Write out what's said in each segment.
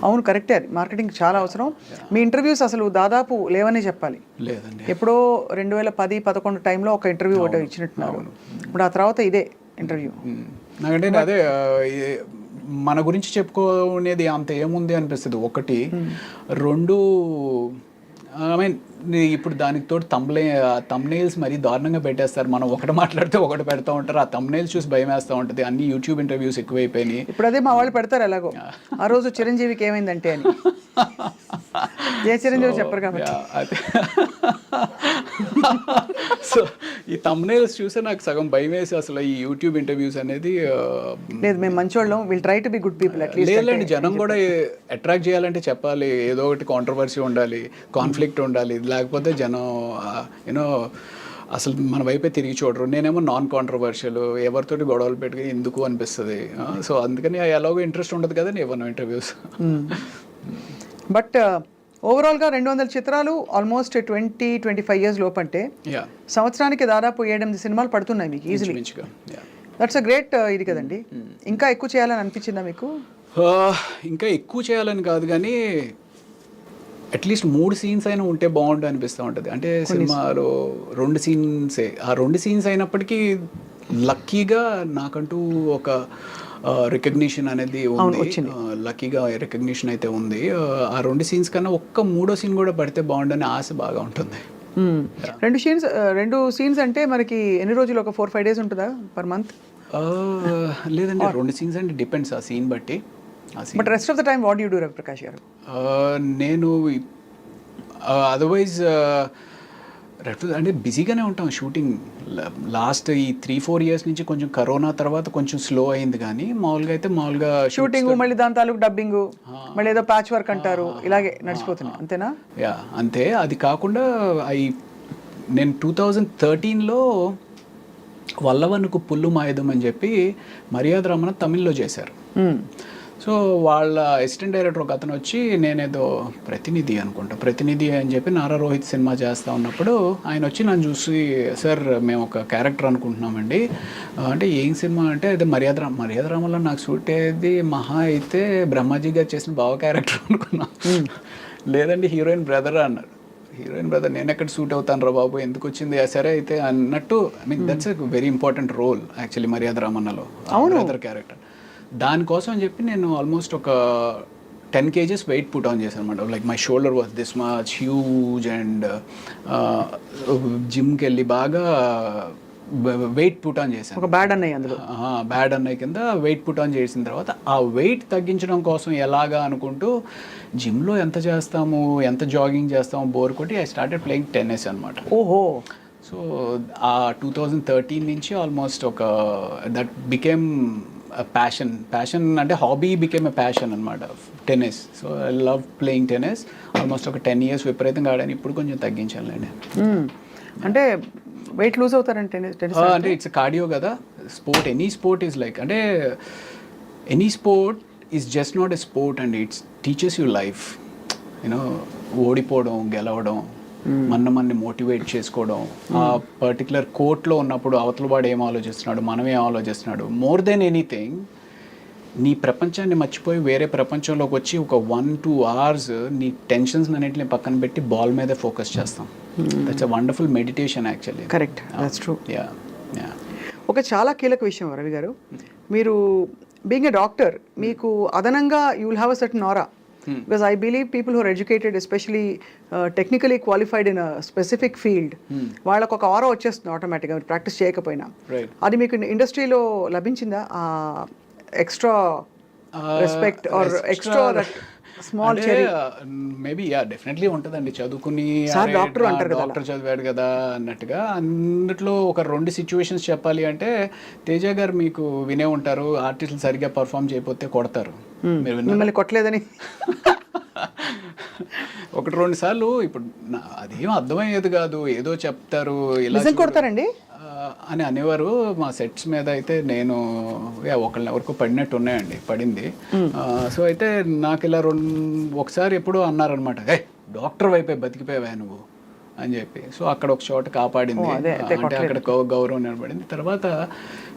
అవును, కరెక్టే. అది మార్కెటింగ్ చాలా అవసరం. మీ ఇంటర్వ్యూస్ అసలు దాదాపు లేవనే చెప్పాలి. లేదండి. ఎప్పుడో 2010-11 టైంలో ఒక ఇంటర్వ్యూ ఒకటి ఇచ్చినట్టున్నారు. ఇప్పుడు ఆ తర్వాత ఇదే ఇంటర్వ్యూ. నాకంటే అదే మన గురించి చెప్పుకునేది అంత ఏముంది అనిపిస్తుంది. ఒకటి, రెండు, ఐ మీన్ ఇప్పుడు దానికి తోడు తమ్నెయిల్స్ మరీ దారుణంగా పెట్టేస్తారు. మనం ఒకటి మాట్లాడితే ఒకటి పెడతా ఉంటారు. ఆ తమ్నెయిల్స్ చూసి భయం వేస్తూ ఉంటుంది. అన్ని యూట్యూబ్ ఇంటర్వ్యూస్ ఎక్కువైపోయినాయి. ఇప్పుడు అదే మా వాళ్ళు పెడతారు ఎలాగో. ఆ రోజు చిరంజీవికి ఏమైందంటే అని. ఏ చిరంజీవి చెప్పరు కాబట్టి. సో ఈ తమ్నెయిల్స్ చూసే నాకు సగం భయం వేసి అసలు ఈ యూట్యూబ్ ఇంటర్వ్యూస్ అనేది లేదు, మేము మంచోళ్ళం, will try to be good people at least. లేదండి, జనం కూడా అట్రాక్ట్ చేయాలంటే చెప్పాలి, ఏదో ఒకటి కాంట్రవర్సీ ఉండాలి, కాన్ఫ్లిక్ట్ ఉండాలి. లేకపోతే జనం యూనో అసలు మన వైపే తిరిగి చూడరు. నేనేమో నాన్ కాంట్రవర్షియల్, ఎవరితోటి గొడవలు పెట్టుకుని ఎందుకు అనిపిస్తుంది. సో అందుకని ఎలాగో ఇంట్రెస్ట్ ఉండదు కదండి ఇవ్వను ఇంటర్వ్యూస్. బట్ ఓవరాల్గా 200 చిత్రాలు ఆల్మోస్ట్ 20-25 ఇయర్స్ లోపు అంటే సంవత్సరానికి దాదాపు 7-8 సినిమాలు పడుతున్నాయి మీకు ఈజీలీ. దట్స్ అ గ్రేట్ ఇది కదండి. ఇంకా ఎక్కువ చేయాలని అనిపించిందా మీకు? ఇంకా ఎక్కువ చేయాలని కాదు కానీ అట్లీస్ట్ 3 సీన్స్ అయినా ఉంటే బాగుండు అనిపిస్తూ ఉంటుంది. అంటే సినిమాలో 2 సీన్సే, ఆ 2 సీన్స్ అయినప్పటికీ లక్కీగా నాకంటూ ఒక రికగ్నిషన్ అనేది ఉంది. లక్కీగా రికగ్నిషన్ అయితే ఉంది. ఆ 2 సీన్స్ కన్నా ఒక్క 3వ సీన్ కూడా పడితే బాగుండని ఆశ బాగా ఉంటుంది. 2 సీన్స్ అంటే మనకి ఎన్ని రోజులు, ఒక 4-5 డేస్ ఉంటుందా పర్ మంత్? లేదండి, 2 సీన్స్ అంటే డిపెండ్స్ ఆ సీన్ బట్టి. But rest of the time what you do Ravi Prakash గారు? నేను అదర్వైజ్ అంటే బిజీగానే ఉంటాం. షూటింగ్ లాస్ట్ ఈ 3-4 ఇయర్స్ నుంచి కొంచెం కరోనా తర్వాత కొంచెం స్లో అయింది, కానీ మామూలుగా అయితే మామూలుగా షూటింగ్, మళ్ళీ దాని తాలూకు డబ్బింగ్, మళ్ళీ ఏదో ప్యాచ్ వర్క్ అంటారు, ఇలాగే నడిచిపోతుంది అంతేనా? యా అంతే. అది కాకుండా నేను 2013లో వల్లవనుకు పుల్లు మాయుధం అని చెప్పి మర్యాద రమణ తమిళ్లో చేశారు. సో వాళ్ళ అసిస్టెంట్ డైరెక్టర్ ఒక అతను వచ్చి, నేనేదో ప్రతినిధి అని చెప్పి నారా రోహిత్ సినిమా చేస్తూ ఉన్నప్పుడు ఆయన వచ్చి నన్ను చూసి, సార్ మేము ఒక క్యారెక్టర్ అనుకుంటున్నామండి అంటే, ఏం సినిమా అంటే అదే మర్యాద రామలో నాకు సూట్ అయ్యేది మహా అయితే బ్రహ్మాజీ గారు చేసిన బావ క్యారెక్టర్ అనుకున్నా. లేదండి, హీరోయిన్ బ్రదర్ అన్నారు. హీరోయిన్ బ్రదర్ నేను ఎక్కడ సూట్ అవుతాను రా బాబు, ఎందుకు వచ్చింది సరే అయితే అన్నట్టు. I mean that's a very important role actually మర్యాద రామన్నలో, బ్రదర్ క్యారెక్టర్. దానికోసం అని చెప్పి నేను ఆల్మోస్ట్ ఒక 10 kgs వెయిట్ పుట్ ఆన్ చేశాను అనమాట. Like my shoulder was this much huge and జిమ్కి వెళ్ళి బాగా వెయిట్ పుట్ ఆన్ చేశాను. ఒక బ్యాడ్ అన్నయ్య కింద వెయిట్ పుట్ ఆన్ చేసిన తర్వాత ఆ వెయిట్ తగ్గించడం కోసం ఎలాగా అనుకుంటూ జిమ్లో ఎంత చేస్తాము, ఎంత జాగింగ్ చేస్తాము బోర్ కొట్టి ఐ స్టార్టెడ్ ప్లేయింగ్ టెన్నిస్ అనమాట. ఓహో. సో ఆ 2013 నుంచి ఆల్మోస్ట్ ఒక దట్ బికేమ్ ప్యాషన్ అంటే హాబీ బికేమ్ ఎ ప్యాషన్ అనమాట, tennis. So I love playing tennis. Almost ఒక 10 years విపరీతంగా ఆడాను. ఇప్పుడు కొంచెం తగ్గించాలండి. అంటే వెయిట్ లూజ్ అవుతారంటే అంటే ఇట్స్ కార్డియో కదా sport. Any sport is like, అంటే any sport is just not a sport and it's teaches you life. You know ఓడిపోవడం, గెలవడం, మనని మోటివేట్ చేసుకోవడం. ఆ పర్టికులర్ కోర్ట్లో ఉన్నప్పుడు అవతల వాడు ఏం ఆలోచిస్తున్నాడు, మనం ఏం ఆలోచిస్తున్నాడు, మోర్ దెన్ ఎనీథింగ్ నీ ప్రపంచాన్ని మర్చిపోయి వేరే ప్రపంచంలోకి వచ్చి ఒక 1-2 hours నీ టెన్షన్స్ అన్నింటిని పక్కన పెట్టి బాల్ మీదే ఫోకస్ చేస్తాం. That's a wonderful meditation actually. Correct, that's true. Yeah. ఒక చాలా కీలక విషయం రవి గారు, మీరు బీయింగ్ ఎ డాక్టర్ మీకు అదనంగా you will have a certain aura. Because I believe people who are educated, especially technically qualified in a specific field, వాళ్ళకు ఒక ఆరా వచ్చేస్తుంది ఆటోమేటిక్గా మీరు ప్రాక్టీస్ చేయకపోయినా. అది మీకు ఇండస్ట్రీలో లభించిందా extra respect or extra small cherry? Maybe ya, definitely ఉంటుందండి. చదువుకుని డాక్టర్ అంటారు కదా, డాక్టర్ చదివాడు కదా అన్నట్టుగా. అందులో ఒక 2 situations చెప్పాలి అంటే, తేజ గారు మీకు వినే ఉంటారు, ఆర్టిస్టులు సరిగ్గా పర్ఫామ్ చేయకపోతే కొడతారు. మీరు మిమ్మల్ని కొట్టలేదని 1-2 సార్లు. ఇప్పుడు అదేం అర్థమయ్యేది కాదు, ఏదో చెప్తారు, ఇలా కొడతారండి అని అనేవారు మా సెట్స్ మీద. అయితే నేను ఎవరికో పడినట్టు ఉన్నాయండి, పడింది. సో అయితే నాకు ఇలా ఒకసారి ఎప్పుడో అన్నారనమాట, డాక్టర్ వైపే బతికిపోయావా నువ్వు అని చెప్పి. సో అక్కడ ఒక చోట కాపాడింది, అదే అంటే అక్కడ గౌరవం నిలబడింది. తర్వాత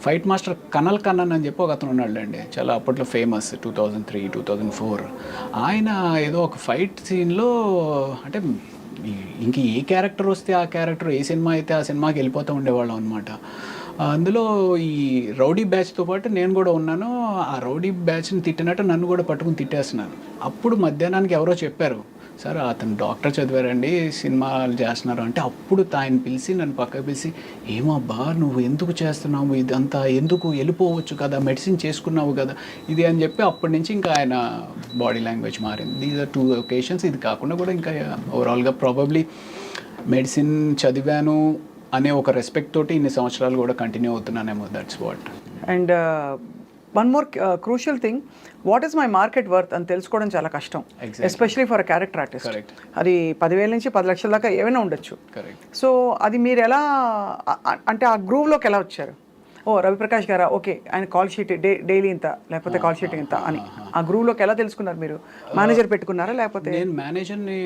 ఫైట్ మాస్టర్ కనల్ కన్నన్ అని చెప్పి ఒక అతను ఉన్నాడులేండి, చాలా అప్పట్లో ఫేమస్, 2003, 2004. ఆయన ఏదో ఒక ఫైట్ సీన్లో అంటే ఇంక ఏ క్యారెక్టర్ వస్తే ఆ క్యారెక్టర్, ఏ సినిమా అయితే ఆ సినిమాకి వెళ్ళిపోతూ ఉండేవాళ్ళం అనమాట. అందులో ఈ రౌడీ బ్యాచ్తో పాటు నేను కూడా ఉన్నాను. ఆ రౌడీ బ్యాచ్ని తిట్టినట్టు నన్ను కూడా పట్టుకుని తిట్టేస్తున్నాను. అప్పుడు మధ్యాహ్నానికి ఎవరో చెప్పారు, సార్ అతను డాక్టర్ చదివారండి, సినిమాలు చేస్తున్నారు అంటే. అప్పుడు ఆయన పిలిచి నన్ను పక్కకు పిలిచి, ఏమబ్బా నువ్వు ఎందుకు చేస్తున్నావు ఇదంతా, ఎందుకు వెళ్ళిపోవచ్చు కదా, మెడిసిన్ చేసుకున్నావు కదా ఇది అని చెప్పి, అప్పటి నుంచి ఇంకా ఆయన బాడీ లాంగ్వేజ్ మారింది. These are 2 occasions. ఇది కాకుండా కూడా ఇంకా ఓవరాల్గా ప్రాబబ్లీ మెడిసిన్ చదివాను అనే ఒక రెస్పెక్ట్ తోటి ఇన్ని సంవత్సరాలు కూడా కంటిన్యూ అవుతున్నానేమో. That's what. And one more crucial thing, what is my market worth అని తెలుసుకోవడం చాలా కష్టం, especially for a character artist. అది 10,000 నుంచి 10 లక్షల దాకా ఏమైనా ఉండొచ్చు. సో అది మీరు ఎలా, అంటే ఆ గ్రూవ్లోకి ఎలా వచ్చారు? ఓ రవిప్రకాష్ గారా, ఓకే ఆయన కాల్ షీట్ డైలీ ఇంత, లేకపోతే కాల్ షీట్ ఇంత అని ఆ గ్రూవ్లోకి ఎలా తెలుసుకున్నారు మీరు? మేనేజర్ పెట్టుకున్నారా లేకపోతే? నేను మేనేజర్ని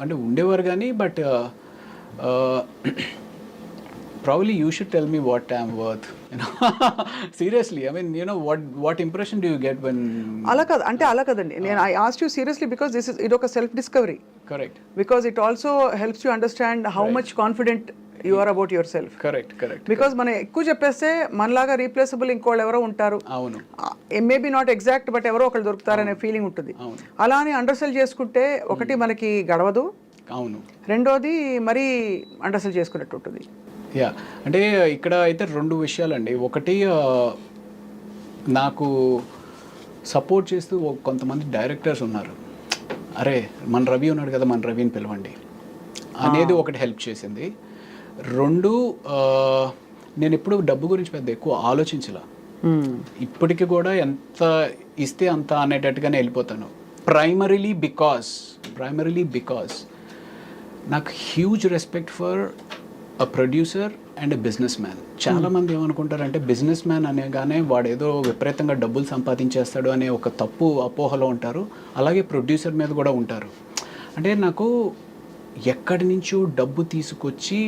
అంటే ఉండేవారు కానీ, but probably you should tell me what I'm worth, you know. Seriously, I mean, you know, what impression do you get when... అలా కాదు అంటే, అలా కదండి, నేను I asked you seriously because this is, ఇది ఒక self discovery. Correct. Because it also helps you understand how much confident you are about yourself. Correct. Because మనం ఎక్కువ చెప్పేస్తే మనలాగా రీప్లేసబుల్ ఇంకోళ్ళు ఎవరో ఉంటారు, అవును, మేబీ నాట్ ఎగ్జాక్ట్ బట్ ఎవరో ఒకళ్ళు దొరుకుతారనే ఫీలింగ్ ఉంటుంది. అలా అని అండర్సెల్ చేసుకుంటే ఒకటి మనకి గడవదు, అవును, రెండోది మరీ అండర్సెల్ చేసుకున్నట్టు ఉంటుంది. యా, అంటే ఇక్కడ అయితే 2 విషయాలండి. ఒకటి, నాకు సపోర్ట్ చేస్తూ కొంతమంది డైరెక్టర్స్ ఉన్నారు, అరే మన రవి ఉన్నాడు కదా, మన రవిని పిలవండి అనేది ఒకటి హెల్ప్ చేసింది. 2, నేను ఎప్పుడు డబ్బు గురించి పెద్ద ఎక్కువ ఆలోచించలా. ఇప్పటికి కూడా ఎంత ఇస్తే అంత అనేటట్టుగానే వెళ్ళిపోతాను. ప్రైమరీలీ బికాస్ నాకు huge respect for a producer and a business man. చాలామంది ఏమనుకుంటారంటే బిజినెస్ మ్యాన్ అనగానే వాడు ఏదో విపరీతంగా డబ్బులు సంపాదించేస్తాడు అనే ఒక తప్పు అపోహలో ఉంటారు. అలాగే ప్రొడ్యూసర్ మీద కూడా ఉంటారు. అంటే నాకు ఎక్కడి నుంచో డబ్బు తీసుకొచ్చి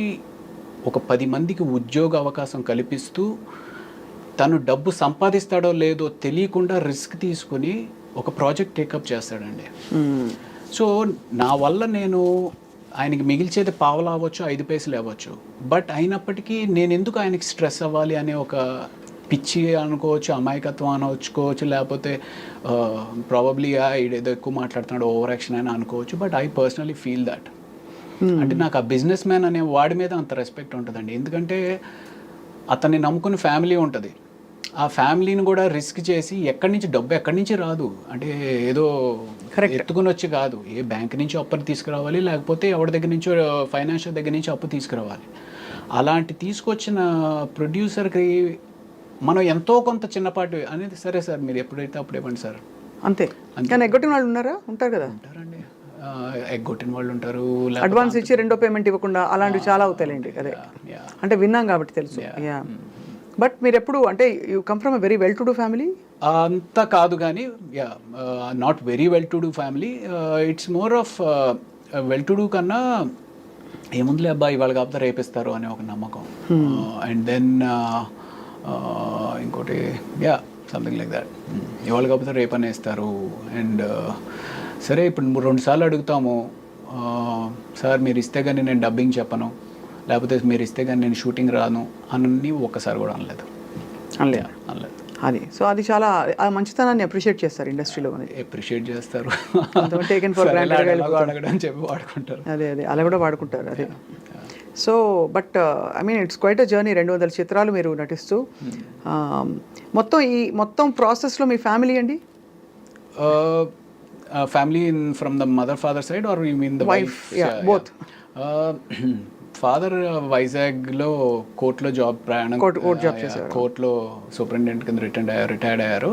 ఒక 10 మందికి ఉద్యోగ అవకాశం కల్పిస్తూ, తను డబ్బు సంపాదిస్తాడో లేదో తెలియకుండా రిస్క్ తీసుకుని ఒక ప్రాజెక్ట్ టేకప్ చేస్తాడండి. సో నా వల్ల నేను ఆయనకి మిగిల్చేది పావలా అవ్వచ్చు, 5 పైసలు అవ్వచ్చు, బట్ అయినప్పటికీ నేను ఎందుకు ఆయనకి స్ట్రెస్ అవ్వాలి అనే ఒక పిచ్చి అనుకోవచ్చు, అమాయకత్వం అనుకోవచ్చు, లేకపోతే ప్రాబబ్లీ ఏదో ఎక్కువ మాట్లాడుతున్నాడు, ఓవర్ యాక్షన్ అని అనుకోవచ్చు. But I personally feel that. అంటే నాకు ఆ బిజినెస్ మ్యాన్ అనే వాడి మీద అంత రెస్పెక్ట్ ఉంటుందండి. ఎందుకంటే అతన్ని నమ్ముకుని ఫ్యామిలీ ఉంటుంది. ఆ ఫ్యామిలీని కూడా రిస్క్ చేసి ఎక్కడి నుంచి రాదు. అంటే ఏదో ఎత్తుకుని వచ్చి కాదు, ఏ బ్యాంక్ నుంచి అప్పులు తీసుకురావాలి, లేకపోతే ఎవరి దగ్గర నుంచో ఫైనాన్షియల్ దగ్గర నుంచి అప్పు తీసుకురావాలి. అలాంటి తీసుకొచ్చిన ప్రొడ్యూసర్కి మనం ఎంతో కొంత చిన్నపాటి అనేది, సరే సార్ మీరు ఎప్పుడైతే అప్పుడు ఇవ్వండి సార్, అంతే. కానీ ఎగ్గొట్టిన వాళ్ళు ఉంటారు కదా. ఉంటారండి, ఎగ్గొట్టిన వాళ్ళు ఉంటారు, అడ్వాన్స్ ఇచ్చి రెండో పేమెంట్ ఇవ్వకుండా, అలాంటివి చాలా అవుతాయండి. అదే అంటే విన్నాం కాబట్టి తెలుసు. బట్ మీరు ఎప్పుడు, అంటే you come from a very well to do family? అంత కాదు కానీ, not very well to do family. It's more of well to do కన్నా ఏముందిలే అబ్బా ఇవాళ కాకపోతే రేపిస్తారు అనే ఒక నమ్మకం. అండ్ దెన్ ఇంకోటి, సంథింగ్ లైక్ దాట్, ఇవాళ కాకపోతే రేపు అనేస్తారు. అండ్ సరే ఇప్పుడు 2 సార్లు అడుగుతాము, సార్ మీరు ఇస్తే కానీ నేను డబ్బింగ్ చెప్పను, లేకపోతే మీరు ఇస్తే కానీ నేను షూటింగ్ రాను అని ఒక్కసారి కూడా అనలేదు. అది సో అది చాలా ఆ మంచితనాన్ని అప్రిషియేట్ చేస్తారు ఇండస్ట్రీలో, అప్రిషియేట్ చేస్తారు, టేకెన్ ఫర్ గ్రాంటెడ్ అడగడం చెప్పి వాడుకుంటారు. అదే అలా కూడా వాడుకుంటారు. అదే so but I mean it's quite a journey. 200 చిత్రాలు మీరు నటిస్తూ, మొత్తం ప్రాసెస్లో మీ ఫ్యామిలీ అండి? Family from the mother father side are you mean the wife? Both. Father వైజాగ్లో కోర్టులో కోర్టులో సూపరింటెండెంట్ కింద రిటైర్డ్ అయ్యారు.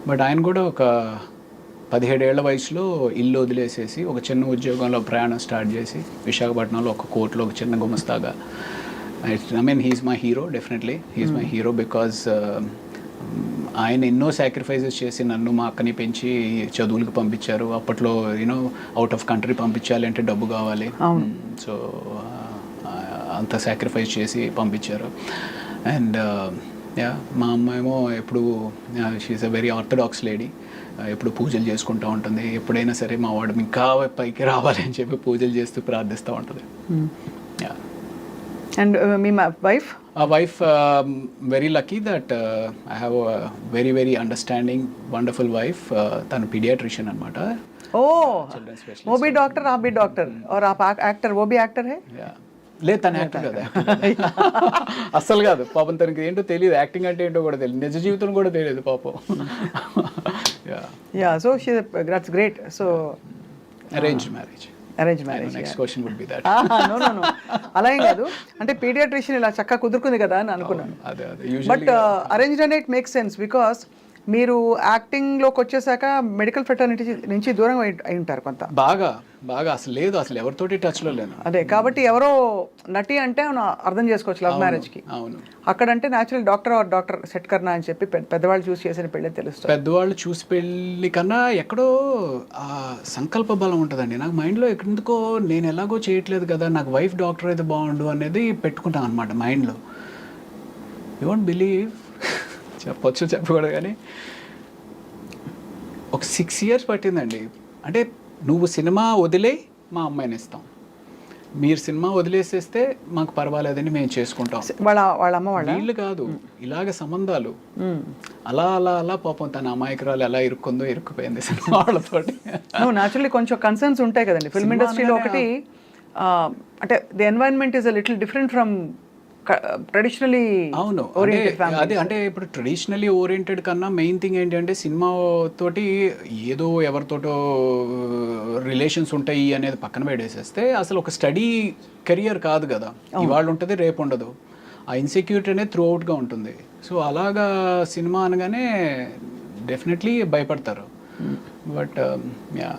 బట్ ఆయన కూడా ఒక 17 ఏళ్ల వయసులో ఇల్లు వదిలేసేసి ఒక చిన్న ఉద్యోగంలో ప్రయాణం స్టార్ట్ చేసి విశాఖపట్నంలో ఒక కోర్టులో ఒక చిన్న గుమస్తాగా. I mean he's my hero, definitely he's my hero because ఆయన ఎన్నో సాక్రిఫైసెస్ చేసి నన్ను మా అక్కని పెంచి చదువులకు పంపించారు. అప్పట్లో యూనో అవుట్ ఆఫ్ కంట్రీ పంపించాలి అంటే డబ్బు కావాలి. సో అంత సాక్రిఫైస్ చేసి పంపించారు. అండ్ యా మా అమ్మ ఏమో ఎప్పుడు she is a very orthodox lady, ఎప్పుడు పూజలు చేసుకుంటూ ఉంటుంది. ఎప్పుడైనా సరే మా వాడు ఇంకా పైకి రావాలి అని చెప్పి పూజలు చేస్తూ ప్రార్థిస్తూ ఉంటుంది. Yeah. And me wife? A wife, very lucky that I have a very very understanding, wonderful wife. Tanu pediatrician anamata. Oh, Children specialist. वो भी डॉक्टर, आप भी डॉक्टर, और आप एक्टर, वो भी एक्टर है? Yeah. లేదు తను యాక్టర్ కదా, అస్సలు కాదు పాపం. తనకి ఏంటో తెలియదు, యాక్టింగ్ అంటే ఏంటో కూడా తెలియదు, నిజ జీవితం కూడా తెలియదు పాపం. Yeah, so she that's great. So arranged marriage. Arrange marriage. Next question would be that. No అలా ఏం కాదు, అంటే పీడియాట్రిషియన్ ఇలా చక్కగా కుదురుకుంది కదా అని అనుకున్నాను. అదే అదే బట్ యూజువల్లీ అరేంజ్డ్ అనే ఇట్ మేక్స్ సెన్స్, బికాస్ మీరు యాక్టింగ్లోకి వచ్చేసాక మెడికల్ ఫెటర్నిటీ నుంచి దూరం అయి ఉంటారు కొంత. బాగా బాగా అసలు లేదు, అసలు ఎవరితోటి టచ్లో లేను. అదే కాబట్టి ఎవరో నటి అంటే అర్థం చేసుకోవచ్చు లవ్ మ్యారేజ్కి. అవును, అక్కడంటే న్యాచురల్ డాక్టర్ సెట్ కర్నా అని చెప్పి పెద్దవాళ్ళు చూసి చేసిన పెళ్ళే తెలుస్తుంది. పెద్దవాళ్ళు చూసి పెళ్ళి కన్నా ఎక్కడో ఆ సంకల్ప బలం ఉంటుందండి. నాకు మైండ్లో ఎందుకో నేను ఎలాగో చేయట్లేదు కదా, నాకు వైఫ్ డాక్టర్ అయితే బాగుండు అనేది పెట్టుకుంటాను అనమాట మైండ్లో. యూ వోంట్ బిలీవ్, చెప్పొచ్చు చెప్పకూడదు కానీ ఒక 6 years పట్టిందండి. అంటే నువ్వు సినిమా వదిలే మా అమ్మాయిని ఇస్తాం, మీరు సినిమా వదిలేసేస్తే మాకు పర్వాలేదని మేము చేసుకుంటాం. వాళ్ళ అమ్మ వాళ్ళ వీళ్ళు కాదు, ఇలాగ సంబంధాలు అలా అలా అలా పాపం తన అమాయకురాలు ఎలా ఇరుక్కుపోయింది సినిమా వాళ్ళతోటి. న్యాచురల్లీ కొంచెం కన్సర్న్స్ ఉంటాయి కదండి ఫిల్మ్ ఇండస్ట్రీలో. ఒకటి అంటే the environment is a little different from traditionally. అవును, అదే అంటే ఇప్పుడు ట్రెడిషనలీ ఓరియంటెడ్ కన్నా మెయిన్ థింగ్ ఏంటంటే సినిమా తోటి ఏదో ఎవరితోటో రిలేషన్స్ ఉంటాయి అనేది పక్కన పెట్టేసేస్తే అసలు ఒక స్టడీ కెరియర్ కాదు కదా, ఇవాళ ఉంటుంది రేపు ఉండదు. ఆ ఇన్సెక్యూరిటీ అనేది త్రూ అవుట్గా ఉంటుంది. సో అలాగా సినిమా అనగానే డెఫినెట్లీ భయపడతారు. But yeah